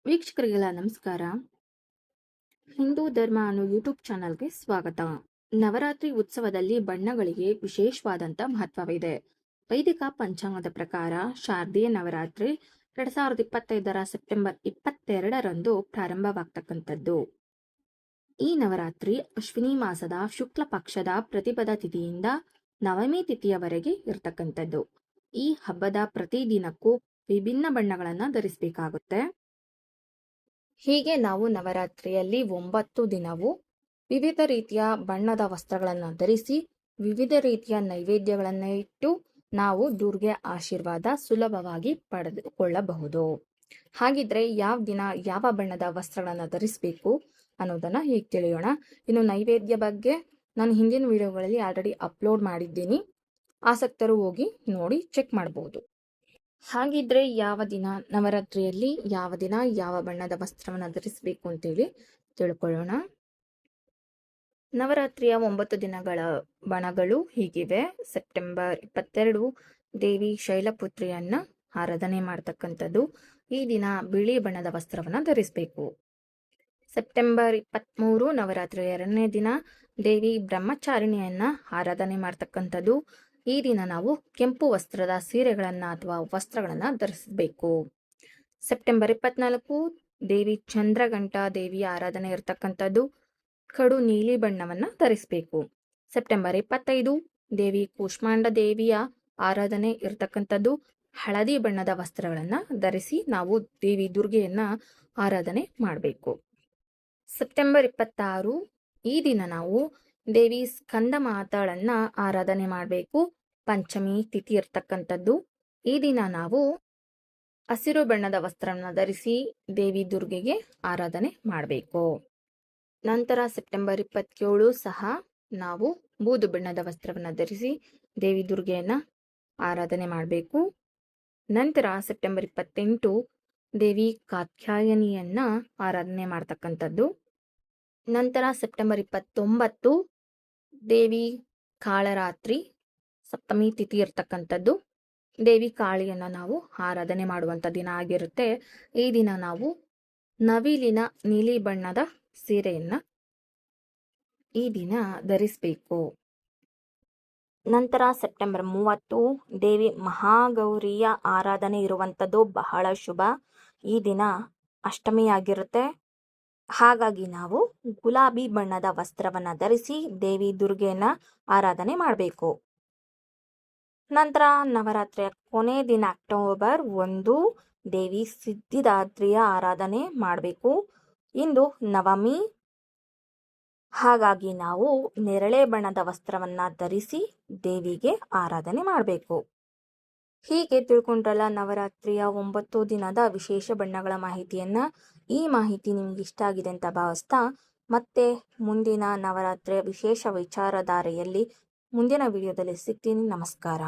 ವೀಕ್ಷಕರಿಗೆಲ್ಲ ನಮಸ್ಕಾರ. ಹಿಂದೂ ಧರ್ಮ ಅನ್ನೋ ಯೂಟ್ಯೂಬ್ ಚಾನಲ್ಗೆ ಸ್ವಾಗತ. ನವರಾತ್ರಿ ಉತ್ಸವದಲ್ಲಿ ಬಣ್ಣಗಳಿಗೆ ವಿಶೇಷವಾದಂಥ ಮಹತ್ವವಿದೆ. ವೈದಿಕ ಪಂಚಾಂಗದ ಪ್ರಕಾರ ಶಾರದೀಯ ನವರಾತ್ರಿ 2025 ಸೆಪ್ಟೆಂಬರ್ 22ರಂದು ಪ್ರಾರಂಭವಾಗ್ತಕ್ಕಂಥದ್ದು. ಈ ನವರಾತ್ರಿ ಅಶ್ವಿನಿ ಮಾಸದ ಶುಕ್ಲ ಪಕ್ಷದ ಪ್ರತಿಪದ ತಿಥಿಯಿಂದ ನವಮಿ ತಿಥಿಯವರೆಗೆ ಇರ್ತಕ್ಕಂಥದ್ದು. ಈ ಹಬ್ಬದ ಪ್ರತಿದಿನಕ್ಕೂ ವಿಭಿನ್ನ ಬಣ್ಣಗಳನ್ನು ಧರಿಸಬೇಕಾಗುತ್ತೆ. ಹೀಗೆ ನಾವು ನವರಾತ್ರಿಯಲ್ಲಿ 9 ದಿನವೂ ವಿವಿಧ ರೀತಿಯ ಬಣ್ಣದ ವಸ್ತ್ರಗಳನ್ನು ಧರಿಸಿ ವಿವಿಧ ರೀತಿಯ ನೈವೇದ್ಯಗಳನ್ನು ಇಟ್ಟು ನಾವು ದುರ್ಗೆ ಆಶೀರ್ವಾದ ಸುಲಭವಾಗಿ ಪಡೆದುಕೊಳ್ಳಬಹುದು. ಹಾಗಿದ್ರೆ ಯಾವ ದಿನ ಯಾವ ಬಣ್ಣದ ವಸ್ತ್ರಗಳನ್ನು ಧರಿಸಬೇಕು ಅನ್ನೋದನ್ನ ಈಗ ತಿಳಿಯೋಣ. ಇನ್ನು ನೈವೇದ್ಯ ಬಗ್ಗೆ ನಾನು ಹಿಂದಿನ ವಿಡಿಯೋಗಳಲ್ಲಿ ಆಲ್ರೆಡಿ ಅಪ್ಲೋಡ್ ಮಾಡಿದ್ದೀನಿ. ಆಸಕ್ತರು ಹೋಗಿ ನೋಡಿ ಚೆಕ್ ಮಾಡಬಹುದು. ಹಾಗಿದ್ರೆ ಯಾವ ದಿನ ನವರಾತ್ರಿಯಲ್ಲಿ ಯಾವ ದಿನ ಯಾವ ಬಣ್ಣದ ವಸ್ತ್ರವನ್ನು ಧರಿಸಬೇಕು ಅಂತೇಳಿ ತಿಳ್ಕೊಳ್ಳೋಣ. ನವರಾತ್ರಿಯ 9 ದಿನಗಳ ಬಣಗಳು ಹೀಗಿವೆ. ಸೆಪ್ಟೆಂಬರ್ 22 ದೇವಿ ಶೈಲಪುತ್ರಿಯನ್ನ ಆರಾಧನೆ ಮಾಡ್ತಕ್ಕಂಥದ್ದು. ಈ ದಿನ ಬಿಳಿ ಬಣ್ಣದ ವಸ್ತ್ರವನ್ನ ಧರಿಸಬೇಕು. ಸೆಪ್ಟೆಂಬರ್ 23 ನವರಾತ್ರಿ 2ನೇ ದಿನ ದೇವಿ ಬ್ರಹ್ಮಚಾರಿಣಿಯನ್ನ ಆರಾಧನೆ ಮಾಡ್ತಕ್ಕಂಥದ್ದು. ಈ ದಿನ ನಾವು ಕೆಂಪು ವಸ್ತ್ರದ ಸೀರೆಗಳನ್ನ ಅಥವಾ ವಸ್ತ್ರಗಳನ್ನ ಧರಿಸಬೇಕು. ಸೆಪ್ಟೆಂಬರ್ 24 ದೇವಿ ಚಂದ್ರಘಂಟ ದೇವಿಯ ಆರಾಧನೆ ಇರತಕ್ಕಂಥದ್ದು. ಕಡು ನೀಲಿ ಬಣ್ಣವನ್ನ ಧರಿಸಬೇಕು. ಸೆಪ್ಟೆಂಬರ್ 25 ದೇವಿ ಕೂಷ್ಮಾಂಡ ದೇವಿಯ ಆರಾಧನೆ ಇರತಕ್ಕಂಥದ್ದು. ಹಳದಿ ಬಣ್ಣದ ವಸ್ತ್ರಗಳನ್ನ ಧರಿಸಿ ನಾವು ದೇವಿ ದುರ್ಗೆಯನ್ನ ಆರಾಧನೆ ಮಾಡಬೇಕು. ಸೆಪ್ಟೆಂಬರ್ 26 ಈ ದಿನ ನಾವು ದೇವಿ ಸ್ಕಂದ ಮಾತಾಳನ್ನ ಆರಾಧನೆ ಮಾಡಬೇಕು. ಪಂಚಮಿ ತಿಥಿ ಇರ್ತಕ್ಕಂಥದ್ದು. ಈ ದಿನ ನಾವು ಹಸಿರು ಬಣ್ಣದ ವಸ್ತ್ರವನ್ನು ಧರಿಸಿ ದೇವಿ ದುರ್ಗೆಗೆ ಆರಾಧನೆ ಮಾಡಬೇಕು. ನಂತರ ಸೆಪ್ಟೆಂಬರ್ 27 ಸಹ ನಾವು ಬೂದು ಬಣ್ಣದ ವಸ್ತ್ರವನ್ನು ಧರಿಸಿ ದೇವಿ ದುರ್ಗೆಯನ್ನ ಆರಾಧನೆ ಮಾಡಬೇಕು. ನಂತರ ಸೆಪ್ಟೆಂಬರ್ 28 ದೇವಿ ಕಾತ್ಯಾಯನಿಯನ್ನ ಆರಾಧನೆ ಮಾಡ್ತಕ್ಕಂಥದ್ದು. ನಂತರ ಸೆಪ್ಟೆಂಬರ್ 29 ದೇವಿ ಕಾಳರಾತ್ರಿ ಸಪ್ತಮಿ ತಿಥಿ ಇರ್ತಕ್ಕಂಥದ್ದು. ದೇವಿ ಕಾಳಿಯನ್ನ ನಾವು ಆರಾಧನೆ ಮಾಡುವಂತ ದಿನ ಆಗಿರುತ್ತೆ. ಈ ದಿನ ನಾವು ನವಿಲಿನ ನೀಲಿ ಬಣ್ಣದ ಸೀರೆಯನ್ನ ಈ ದಿನ ಧರಿಸಬೇಕು. ನಂತರ ಸೆಪ್ಟೆಂಬರ್ 30 ದೇವಿ ಮಹಾಗೌರಿಯ ಆರಾಧನೆ ಇರುವಂಥದ್ದು ಬಹಳ ಶುಭ. ಈ ದಿನ ಅಷ್ಟಮಿ ಆಗಿರುತ್ತೆ. ಹಾಗಾಗಿ ನಾವು ಗುಲಾಬಿ ಬಣ್ಣದ ವಸ್ತ್ರವನ್ನ ಧರಿಸಿ ದೇವಿ ದುರ್ಗೆಯನ್ನ ಆರಾಧನೆ ಮಾಡಬೇಕು. ನಂತರ ನವರಾತ್ರಿಯ ಕೊನೆ ದಿನ ಅಕ್ಟೋಬರ್ 1 ದೇವಿ ಸಿದ್ಧಿದಾತ್ರಿಯ ಆರಾಧನೆ ಮಾಡಬೇಕು. ಇಂದು ನವಮಿ. ಹಾಗಾಗಿ ನಾವು ನೇರಳೆ ಬಣ್ಣದ ವಸ್ತ್ರವನ್ನ ಧರಿಸಿ ದೇವಿಗೆ ಆರಾಧನೆ ಮಾಡಬೇಕು. ಹೀಗೆ ತಿಳ್ಕೊಂಡ್ರಲ್ಲ ನವರಾತ್ರಿಯ 9 ದಿನದ ವಿಶೇಷ ಬಣ್ಣಗಳ ಮಾಹಿತಿಯನ್ನ. ಈ ಮಾಹಿತಿ ನಿಮ್ಗೆ ಇಷ್ಟ ಆಗಿದೆ ಅಂತ ಭಾವಿಸ್ತಾ ಮತ್ತೆ ಮುಂದಿನ ನವರಾತ್ರಿಯ ವಿಶೇಷ ವಿಚಾರಧಾರೆಯಲ್ಲಿ ಮುಂದಿನ ವಿಡಿಯೋದಲ್ಲಿ ಸಿಗ್ತೀನಿ. ನಮಸ್ಕಾರ.